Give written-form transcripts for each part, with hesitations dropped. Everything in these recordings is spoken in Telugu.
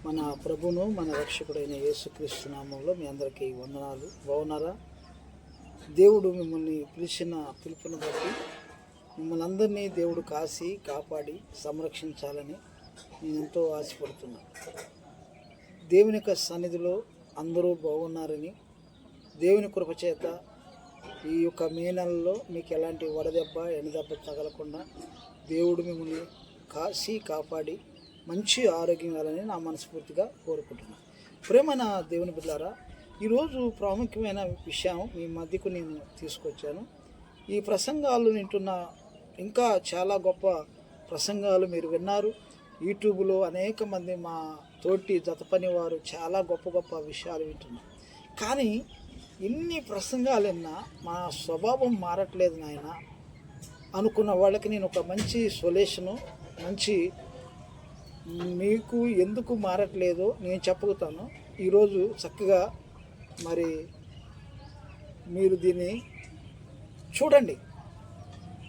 మన ప్రభును మన రక్షకుడైన యేసుక్రీస్తు నామంలో మీ అందరికీ వందనాలు. బాగున్నారా? దేవుడు మిమ్మల్ని పిలిచిన పిలుపుని బట్టి మిమ్మల్ని అందరినీ దేవుడు కాసి కాపాడి సంరక్షించాలని నేను ఎంతో ఆశపడుతున్నాను. దేవుని యొక్క సన్నిధిలో అందరూ బాగున్నారని, దేవుని కృపచేత ఈ యొక్క మే నెలలో మీకు ఎలాంటి వడదెబ్బ ఎండదెబ్బ తగలకుండా దేవుడు మిమ్మల్ని కాసి కాపాడి మంచి ఆరోగ్యం ఇవ్వాలని నా మనస్ఫూర్తిగా కోరుకుంటున్నాను. ప్రేమైన దేవుని బిడ్డలారా, ఈరోజు ప్రాముఖ్యమైన విషయం మీ మధ్యకు నేను తీసుకొచ్చాను. ఈ ప్రసంగాలు వింటున్న ఇంకా చాలా గొప్ప ప్రసంగాలు మీరు విన్నారు. యూట్యూబ్లో అనేక మంది మా తోటి జతపని వారు చాలా గొప్ప గొప్ప విషయాలు వింటున్నారు. కానీ ఎన్ని ప్రసంగాలు విన్నా మా స్వభావం మారట్లేదు నాయన అనుకున్న వాళ్ళకి నేను ఒక మంచి సొల్యూషను, మంచి మీకు ఎందుకు మారట్లేదో నేను చెప్పగలుగుతాను. ఈరోజు చక్కగా మరి మీరు దీన్ని చూడండి.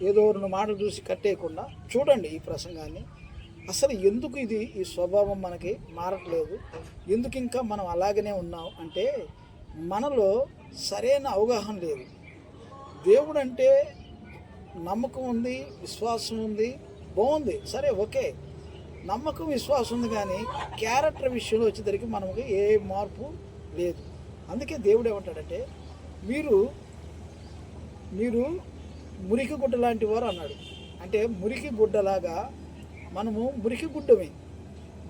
ఏదో రెండు మాటలు చూసి కట్టేయకుండా చూడండి ఈ ప్రసంగాన్ని. అసలు ఎందుకు ఈ స్వభావం మనకి మారట్లేదు, ఎందుకు ఇంకా మనం అలాగనే ఉన్నాం అంటే మనలో సరైన అవగాహన లేదు. దేవుడు అంటే నమ్మకం ఉంది, విశ్వాసం ఉంది, బాగుంది, సరే ఓకే, నమ్మకం విశ్వాసం ఉంది. కానీ క్యారెక్టర్ విషయంలో వచ్చేసరికి మనకి ఏ మార్పు లేదు. అందుకే దేవుడు ఏమంటాడంటే మీరు మురికి గుడ్డ లాంటి వారు అన్నాడు. అంటే మురికి గుడ్డలాగా మనము మురికి గుడ్డమే.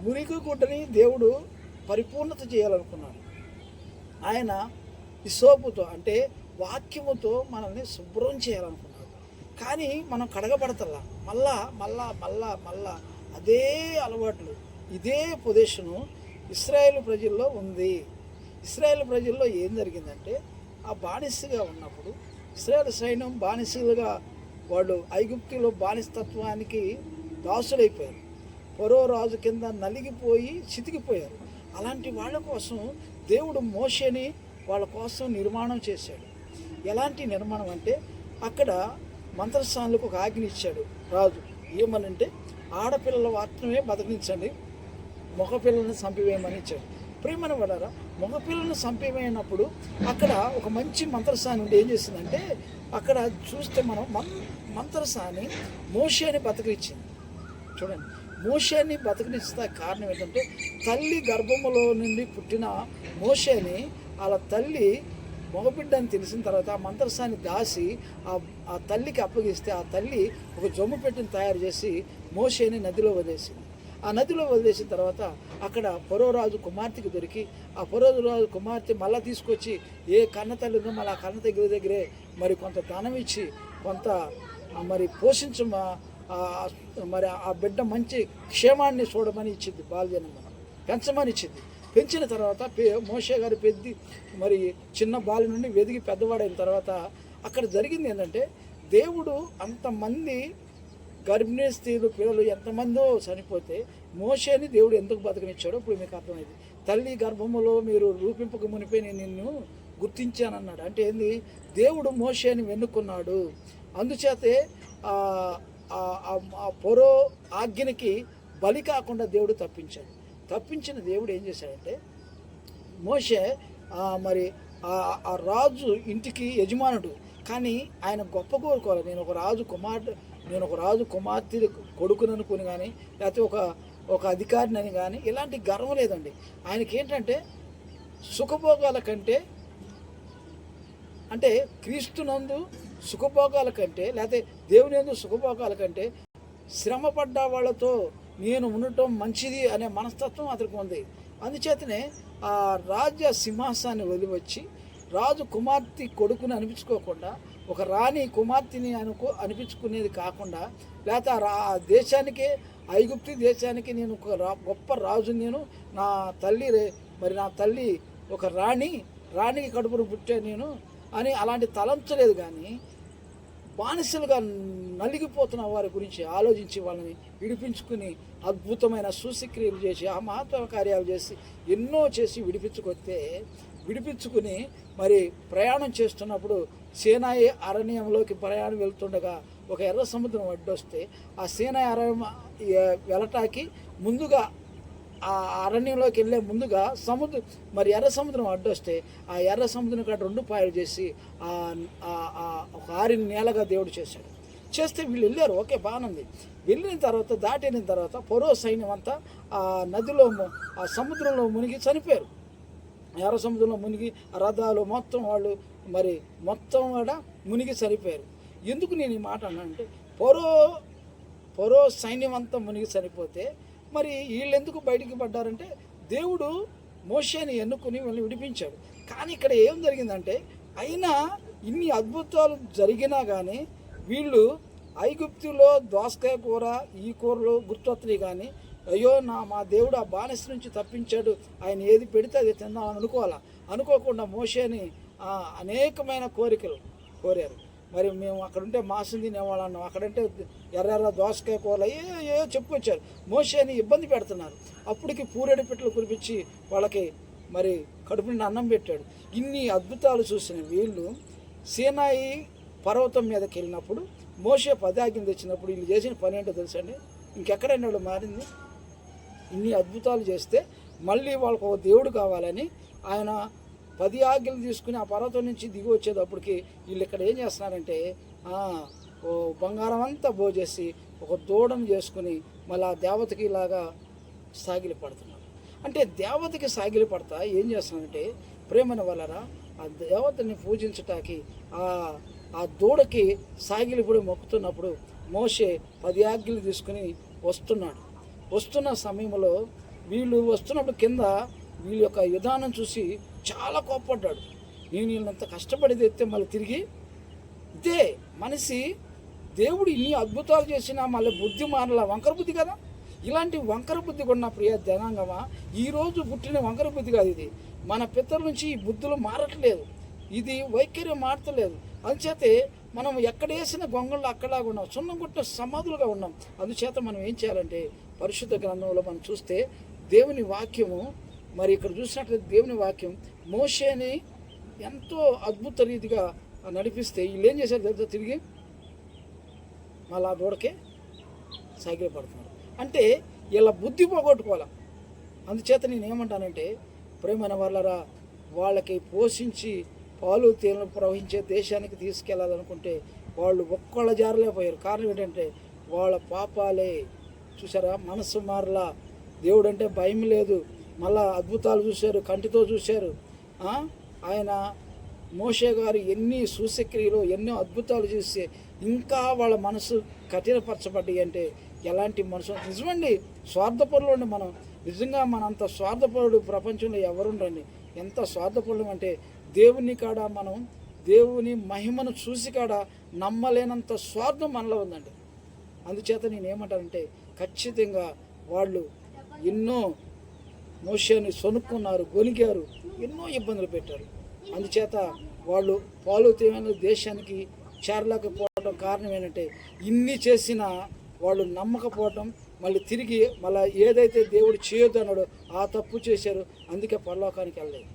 మురికి గుడ్డని దేవుడు పరిపూర్ణత చేయాలనుకున్నాడు. ఆయన ఈ సోపుతో అంటే వాక్యముతో మనల్ని శుభ్రం చేయాలనుకున్నాడు. కానీ మనం కడగబడతల్లా మళ్ళా అదే అలవాట్లు, ఇదే పొజిషను ఇశ్రాయేలు ప్రజల్లో ఉంది. ఇశ్రాయేలు ప్రజల్లో ఏం జరిగిందంటే ఆ బానిసగా ఉన్నప్పుడు ఇశ్రాయేలు సైన్యం బానిసలుగా వాళ్ళు ఐగుప్తులో బానిసత్వానికి దాసులైపోయారు. ఫరో రాజు కింద నలిగిపోయి చితికిపోయారు. అలాంటి వాళ్ళ కోసం దేవుడు మోషేని వాళ్ళ కోసం నిర్మాణం చేశాడు. ఎలాంటి నిర్మాణం అంటే అక్కడ మంత్రస్థానులకు ఒక ఆజ్ఞ ఇచ్చాడు రాజు. ఏమనంటే ఆడపిల్లల మాత్రమే బతికించండి, మగపిల్లల్ని చంపివేయమని ఇచ్చాడు. ప్రేమను పడారా, మగపిల్లలను చంపివేయనప్పుడు అక్కడ ఒక మంచి మంత్రసాని ఉండి ఏం చేసిందంటే అక్కడ చూస్తే మనం మంత్రసాని మోషేని బతికించింది. చూడండి, మోషేని బతికినిస్తే కారణం ఏంటంటే తల్లి గర్భములో నుండి పుట్టిన మోషేని వాళ్ళ తల్లి మగబిడ్డని తెలిసిన తర్వాత ఆ మంత్రసాన్ని దాసి ఆ తల్లికి అప్పగిస్తే ఆ తల్లి ఒక జొమ్ము పెట్టిని తయారు చేసి మోషేని నదిలో వదిలేసింది. ఆ నదిలో వదిలేసిన తర్వాత అక్కడ ఫరోరాజు కుమార్తెకి దొరికి ఆ ఫరోరాజు కుమార్తె మళ్ళీ తీసుకొచ్చి ఏ కన్న తల్లి ఉందో మళ్ళీ ఆ కన్న తల్లి దగ్గరే మరి కొంత దానం ఇచ్చి కొంత మరి మరి ఆ బిడ్డ మంచి క్షేమాన్ని చూడమని ఇచ్చింది, బాల్యనం పెంచమని ఇచ్చింది. పెంచిన తర్వాత మోషే గారు మరి చిన్న బాలి నుండి వెదిగి పెద్దవాడైన తర్వాత అక్కడ జరిగింది ఏంటంటే దేవుడు అంతమంది గర్భిణీ స్త్రీలు పిల్లలు ఎంతమందో చనిపోతే మోషేని దేవుడు ఎందుకు బతకనిచ్చాడో ఇప్పుడు మీకు అర్థమైంది. తల్లి గర్భములో మీరు రూపింపక మునిపే నేను నిన్ను గుర్తించానన్నాడు. అంటే ఏంది, దేవుడు మోషేని వెన్నుకున్నాడు. అందుచేతే ఆ పొరో ఆజ్ఞకి బలి కాకుండా దేవుడు తప్పించిన దేవుడు ఏం చేశాడంటే మోషే మరి ఆ రాజు ఇంటికి యజమానుడు, కానీ ఆయన గొప్ప కోరుకోవాలి. నేను ఒక రాజు కుమార్తె కొడుకుని అనుకుని కానీ లేకపోతే ఒక అధికారిని అని కానీ ఇలాంటి గర్వం లేదండి. ఆయనకి ఏంటంటే సుఖభోగాల కంటే అంటే క్రీస్తునందు సుఖభోగాల కంటే లేకపోతే దేవుని యందు సుఖభోగాల కంటే శ్రమపడ్డ వాళ్ళతో నేను ఉండటం మంచిది అనే మనస్తత్వం అతనికి ఉంది. అందుచేతనే ఆ రాజ్య సింహాసాన్ని వదిలివచ్చి రాజు కుమార్తె కొడుకుని అనిపించుకోకుండా ఒక రాణి కుమార్తెని అనిపించుకునేది కాకుండా లేకపోతే ఆ దేశానికే ఐగుప్తి దేశానికి నేను ఒక గొప్ప రాజు, నేను నా తల్లి ఒక రాణికి కడుపును పుట్టే నేను అని అలాంటి తలంచలేదు. కానీ బానిసలుగా నలిగిపోతున్న వారి గురించి ఆలోచించి వాళ్ళని విడిపించుకుని అద్భుతమైన సూచక్రియలు చేసి ఆ మహత్వ కార్యాలు చేసి ఎన్నో చేసి విడిపించుకుని మరి ప్రయాణం చేస్తున్నప్పుడు సీనాయి అరణ్యంలోకి ప్రయాణం వెళ్తుండగా ఒక ఎర్ర సముద్రం అడ్డొస్తే ఆ సీనాయి అరణ్యం వెళ్ళటానికి ముందుగా ఆ అరణ్యంలోకి వెళ్ళే ముందుగా మరి ఎర్ర సముద్రం అడ్డొస్తే ఆ ఎర్ర సముద్రం కాడ 2 పాయలు చేసి ఒక ఆరిన నేలగా దేవుడు చేస్తే వీళ్ళు వెళ్ళారు. ఓకే, బాగుంది. వెళ్ళిన తర్వాత దాటిన తర్వాత ఫరో సైన్యం అంతా ఆ నదిలో ఆ సముద్రంలో మునిగి చనిపోయారు. ఎర్ర సముద్రంలో మునిగి రథాలు మొత్తం వాళ్ళు మరి మొత్తం కూడా మునిగి చనిపోయారు. ఎందుకు నేను ఈ మాట అన్నానంటే ఫరో సైన్యం అంతా మునిగి చనిపోతే మరి వీళ్ళు ఎందుకు బయటికి పడ్డారంటే దేవుడు మోషేని ఎన్నుకుని వీళ్ళని విడిపించాడు. కానీ ఇక్కడ ఏం జరిగిందంటే అయినా ఇన్ని అద్భుతాలు జరిగినా కానీ వీళ్ళు ఐగుప్తులో దోసకాయ కూర ఈ కూరలు గుర్తొస్తున్నాయి. కానీ అయ్యో మా దేవుడు ఆ బానిస నుంచి తప్పించాడు, ఆయన ఏది పెడితే అది తిందామని అనుకోకుండా మోషేని అనేకమైన కోరికలు కోరారు. మరి మేము అక్కడుంటే మాంసం తినేవాళ్ళన్నాం, అక్కడంటే ఎర్ర దోసకాయ కూరలు ఏ చెప్పుకొచ్చారు. మోషేని ఇబ్బంది పెడుతున్నారు. అప్పటికి పూరేడు పిట్టలు కురిపించి వాళ్ళకి మరి కడుపు నిండా అన్నం పెట్టాడు. ఇన్ని అద్భుతాలు చూసిన వీళ్ళు సీనాయి పర్వతం మీదకి వెళ్ళినప్పుడు మోషే 10 ఆజ్ఞలు తెచ్చినప్పుడు వీళ్ళు చేసిన పని ఏంటో తెలుసండి? ఇంకెక్కడైనా వాళ్ళు మారింది. ఇన్ని అద్భుతాలు చేస్తే మళ్ళీ వాళ్ళకు ఒక దేవుడు కావాలని ఆయన 10 ఆజ్ఞలు తీసుకుని ఆ పర్వతం నుంచి దిగి వచ్చేటప్పటికి వీళ్ళు ఇక్కడ ఏం చేస్తున్నారంటే ఓ బంగారం అంతా భోజేసి ఒక దూడను చేసుకుని మళ్ళీ ఆ దేవతకి ఇలాగా సాగిలి పడుతున్నారు. అంటే దేవతకి సాగిలి పడతా ఏం చేస్తున్నారంటే ప్రేమన వలన ఆ దేవతని పూజించటానికి ఆ దూడకి సాగిలిపడి మొక్కుతున్నప్పుడు మోషే 10 ఆజ్ఞలు తీసుకుని వస్తున్న సమయంలో వీళ్ళు వస్తున్నప్పుడు కింద వీళ్ళ యొక్క విధానం చూసి చాలా కోప్పడ్డాడు. నేను వీళ్ళంత కష్టపడి తెస్తే మళ్ళీ తిరిగి ఇదే మనిషి దేవుడు ఇన్ని అద్భుతాలు చేసినా మళ్ళీ బుద్ధి మారలా, వంకర బుద్ధి కదా. ఇలాంటి వంకర బుద్ధి కొన్న ప్రియ జనాంగమా, ఈరోజు పుట్టిన వంకర బుద్ధి కాదు ఇది. మన పితరుల నుంచి ఈ బుద్ధులు మారట్లేదు, ఇది వైఖరి మారతలేదు. అందుచేతే మనం ఎక్కడేసిన గొంగళ్ళు అక్కడలాగా ఉన్నాం, సున్నం కొట్టిన సమాధులుగా ఉన్నాం. అందుచేత మనం ఏం చేయాలంటే పరిశుద్ధ గ్రంథంలో మనం చూస్తే దేవుని వాక్యము మరి ఇక్కడ చూసినట్లయితే దేవుని వాక్యం మోషేని ఎంతో అద్భుత రీతిగా నడిపిస్తే వీళ్ళు ఏం చేశారు తెలుసా? తిరిగి మళ్ళీ ఆ దూడకే సైకిల్ పడుతున్నారు. అంటే ఇలా బుద్ధి పోగొట్టుకోవాలి. అందుచేత నేను ఏమంటానంటే ప్రేమైన వాళ్ళరా, వాళ్ళకి పోషించి పాలు తేనెలు ప్రవహించే దేశానికి తీసుకెళ్లాలనుకుంటే వాళ్ళు ఒక్కళ్ళ జారలేకపోయారు. కారణం ఏంటంటే వాళ్ళ పాపాలే. చూసారా, మనసు మారలా, దేవుడు అంటే భయం లేదు. మళ్ళా అద్భుతాలు చూశారు, కంటితో చూశారు. ఆయన మోషే గారు ఎన్ని సూచక్రియలు ఎన్నో అద్భుతాలు చూస్తే ఇంకా వాళ్ళ మనసు కఠినపరచబడ్డాయి. అంటే ఎలాంటి మనసు నిజమండి, స్వార్థపరులు అండి మనం. నిజంగా మనంత స్వార్థపరుడు ప్రపంచంలో ఎవరుండండి. ఎంత స్వార్థపరుడు అంటే దేవుని కాడ మనం దేవుని మహిమను చూసి కాడ నమ్మలేనంత స్వార్థం మనలో ఉందండి. అందుచేత నేను ఏమంటానంటే ఖచ్చితంగా వాళ్ళు ఎన్నో మోషేని సొనుక్కున్నారు, గొనిగారు, ఎన్నో ఇబ్బందులు పెట్టారు. అందుచేత వాళ్ళు పాలు తేనెలు దేశానికి చేరలేకపోవడం కారణం ఏంటంటే ఇన్ని చేసినా వాళ్ళు నమ్మకపోవటం, మళ్ళీ తిరిగి మళ్ళీ ఏదైతే దేవుడు చేయొద్దు అన్నాడో ఆ తప్పు చేశారు. అందుకే పరలోకానికి వెళ్ళలేదు.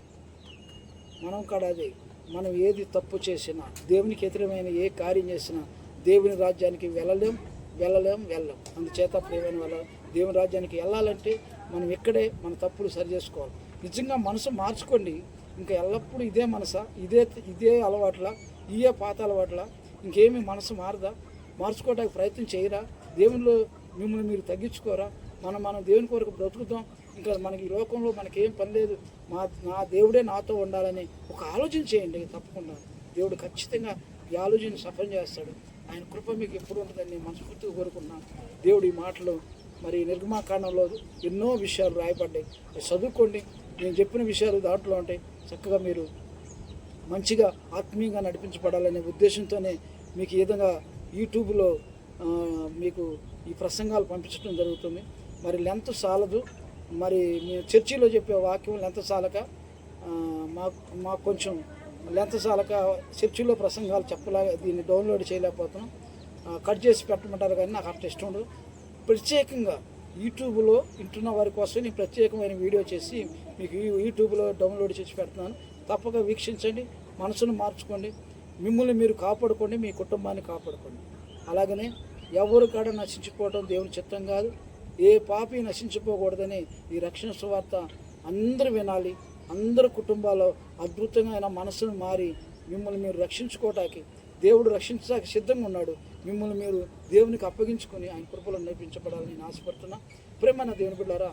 మనం కాడ అదే, మనం ఏది తప్పు చేసినా దేవునికి వ్యతిరేకమైన ఏ కార్యం చేసినా దేవుని రాజ్యానికి వెళ్ళలేం. అందుచేత ప్రియమైన వాళ్ళ దేవుని రాజ్యానికి వెళ్ళాలంటే మనం ఇక్కడే మన తప్పులు సరి చేసుకోవాలి. నిజంగా మనసు మార్చుకోండి. ఇంకా ఎల్లప్పుడూ ఇదే మనసా, ఇదే అలవాట్ల, ఇదే పాత అలవాట్ల, ఇంకేమీ మనసు మారదా? మార్చుకోవడానికి ప్రయత్నం చేయరా? దేవునిలో మిమ్మల్ని మీరు తగ్గించుకోరా? మనం దేవుని కొరకు బ్రతుకుతాం. ఇంకా మనకి ఈ లోకంలో మనకేం పని లేదు, నా దేవుడే నాతో ఉండాలని ఒక ఆలోచన చేయండి. తప్పకుండా దేవుడు ఖచ్చితంగా ఈ ఆలోచన సఫలం చేస్తాడు. ఆయన కృప మీకు ఎప్పుడు ఉంటుందని నేను మనస్ఫూర్తిగా కోరుకున్నాను. దేవుడు ఈ మాటలు మరి నిర్గమాకాండంలో ఎన్నో విషయాలు రాయబడ్డాయి, చదువుకోండి. నేను చెప్పిన విషయాలు దాంట్లో ఉంటాయి. చక్కగా మీరు మంచిగా ఆత్మీయంగా నడిపించబడాలనే ఉద్దేశంతోనే మీకు ఈ విధంగా యూట్యూబ్లో మీకు ఈ ప్రసంగాలు పంపించడం జరుగుతుంది. మరి లెంత్ చాలదు. మరి మేము చర్చిలో చెప్పే వాక్యం లెంత్ చాలక మాకు కొంచెం లెంత్ చాలక చర్చిలో ప్రసంగాలు చెప్పలేక దీన్ని డౌన్లోడ్ చేయలేకపోతున్నాం. కట్ చేసి పెట్టమంటారు కానీ నాకు అంత ఇష్టం ఉండదు. ప్రత్యేకంగా యూట్యూబ్లో వింటున్న వారి కోసం నేను ప్రత్యేకమైన వీడియో చేసి మీకు యూట్యూబ్లో డౌన్లోడ్ చేసి పెడుతున్నాను. తప్పక వీక్షించండి, మనసును మార్చుకోండి, మిమ్మల్ని మీరు కాపాడుకోండి, మీ కుటుంబాన్ని కాపాడుకోండి. అలాగనే ఎవరు కాడ నశించిపోవడం దేవుని చిత్తం కాదు. ఏ పాపి నశించిపోకూడదని ఈ రక్షణ సువార్త అందరూ వినాలి. అందరు కుటుంబాల్లో అద్భుతమైన మనసును మారి మిమ్మల్ని మీరు రక్షించుకోవటానికి దేవుడు రక్షించడానికి సిద్ధంగా ఉన్నాడు. మిమ్మల్ని మీరు దేవునికి అప్పగించుకొని ఆయన కృపలో నడిపించబడాలని నేను ఆశపడుతున్నా. ప్రేమన్న దేవుని బిడ్డలారా,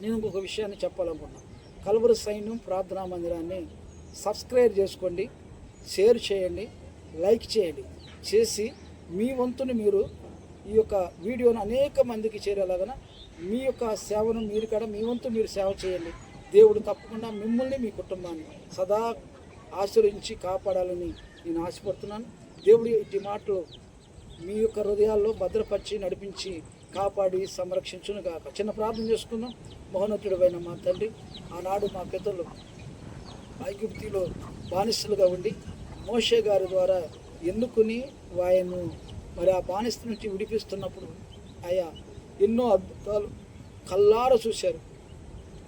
నేను ఇంకొక విషయాన్ని చెప్పాలనుకున్నా. కల్వరి సైన్యం ప్రార్థనా మందిరాన్ని సబ్స్క్రైబ్ చేసుకోండి, షేర్ చేయండి, లైక్ చేయండి. చేసి మీ వంతుని మీరు ఈ యొక్క వీడియోను అనేక మందికి చేరేలాగా మీ యొక్క సేవను మీరు కూడా మీ వంతు మీరు సేవ చేయండి. దేవుడు తప్పకుండా మిమ్మల్ని మీ కుటుంబాన్ని సదా ఆశీర్వదించి కాపాడాలని నేను ఆశపడుతున్నాను. దేవుడు ఇట్టి మాటలు మీ యొక్క హృదయాల్లో భద్రపరిచి నడిపించి కాపాడి సంరక్షించును గాక. చిన్న ప్రార్థన చేసుకుందాం. మహోన్నతుడైన మా తండ్రి, ఆనాడు మా పెద్దలు ఐగుప్తిలో బానిసలుగా ఉండి మోషే గారి ద్వారా ఎన్నుకుని ఆయన్ను మరి ఆ బానిస నుంచి విడిపిస్తున్నప్పుడు ఆయా ఎన్నో అద్భుతాలు కల్లారా చూశారు,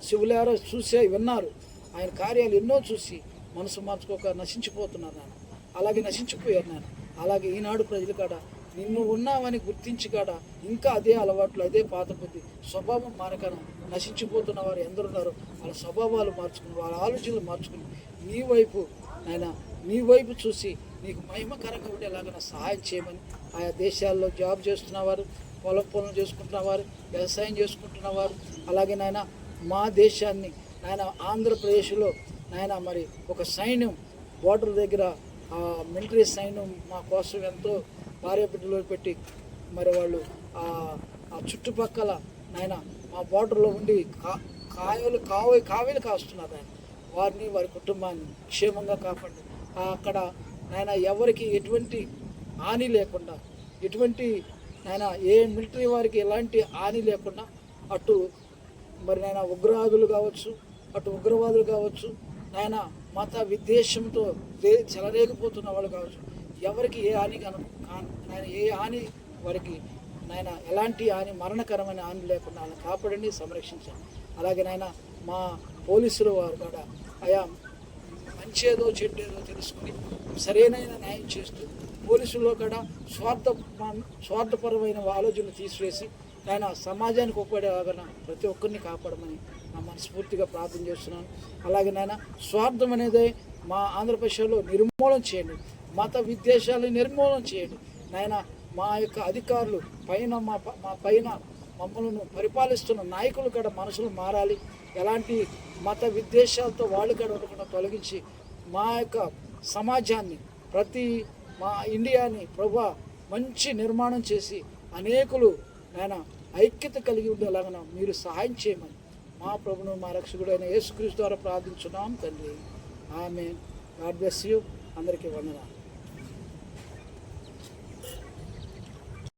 శివులారా చూసే విన్నారు. ఆయన కార్యాలు ఎన్నో చూసి మనసు మార్చుకోక నశించిపోతున్నారు నాన్న. అలాగే నశించిపోయారు నాన్న. అలాగే ఈనాడు ప్రజలు కాడ నిన్ను ఉన్నావని గుర్తించి కాడ ఇంకా అదే అలవాట్లు, అదే పాత బుద్ధి స్వభావం మారకన నశించిపోతున్న వారు ఎందరున్నారో వాళ్ళ స్వభావాలు మార్చుకుని, వాళ్ళ ఆలోచనలు మార్చుకుని నీ వైపు నాయన, నీ వైపు చూసి నీకు మహిమకరంగా ఉండేలాగా సహాయం చేయమని, ఆయా దేశాల్లో జాబ్ చేస్తున్నవారు, పొలం పనులు చేసుకుంటున్నవారు, వ్యవసాయం చేసుకుంటున్నవారు, అలాగే నాయన మా దేశాన్ని నాయన ఆంధ్రప్రదేశ్లో నాయన మరి ఒక సైన్యం బోర్డర్ దగ్గర మిలిటరీ సైన్యం మా కోసం ఎంతో భార్య బిడ్డలో పెట్టి మరి వాళ్ళు ఆ చుట్టుపక్కల నాయన మా బోర్డర్లో ఉండి కావేలు కాస్తున్నారు ఆయన. వారిని వారి కుటుంబాన్ని క్షేమంగా కాపాడి అక్కడ నాయన ఎవరికి ఎటువంటి హాని లేకుండా, ఎటువంటి నాయన ఏ మిలిటరీ వారికి ఎలాంటి హాని లేకుండా అటు మరి నాయన ఉగ్రవాదులు కావచ్చు, అటు ఉగ్రవాదులు కావచ్చు, నాయన మత విద్వేషంతో చెలరేగిపోతున్న వాళ్ళు కావచ్చు, ఎవరికి ఏ హాని నాయన ఏ హాని వారికి నాయన ఎలాంటి హాని మరణకరమైన హాని లేకుండా ఆయన కాపాడండి, సంరక్షించండి. అలాగే నాయన మా పోలీసులు వారు కూడా ఆయా మంచేదో చెడ్డేదో తెలుసుకుని సరైన న్యాయం చేస్తూ పోలీసుల్లో కూడా స్వార్థపరమైన ఆలోచనలు తీసివేసి ఆయన సమాజానికి ఉపయోగపడేలాగా ప్రతి ఒక్కరిని కాపాడమని నా మనస్ఫూర్తిగా ప్రార్థన చేస్తున్నాను. అలాగే నాయన స్వార్థం అనేది మా ఆంధ్రప్రదేశ్లో నిర్మూలన చేయండి, మత విద్వేషాలను నిర్మూలన చేయండి నాయన. మా యొక్క అధికారులు పైన మా పైన మమ్మల్ని పరిపాలిస్తున్న నాయకులు కూడా మనసులు మారాలి. ఎలాంటి మత విద్వేషాలతో వాళ్ళు కూడా ఉండకుండా తొలగించి మా యొక్క సమాజాన్ని, మా ఇండియాని ప్రభా మంచి నిర్మాణం చేసి అనేకులు నాయన ఐక్యత కలిగి ఉండేలాగా మీరు సహాయం చేయమని మా ప్రభును మా రక్షకుడు అయిన యేసుక్రీస్తు ద్వారా ప్రార్థించున్నాం తండ్రి. ఆమేన్. God bless you. అందరికీ వందనాలు.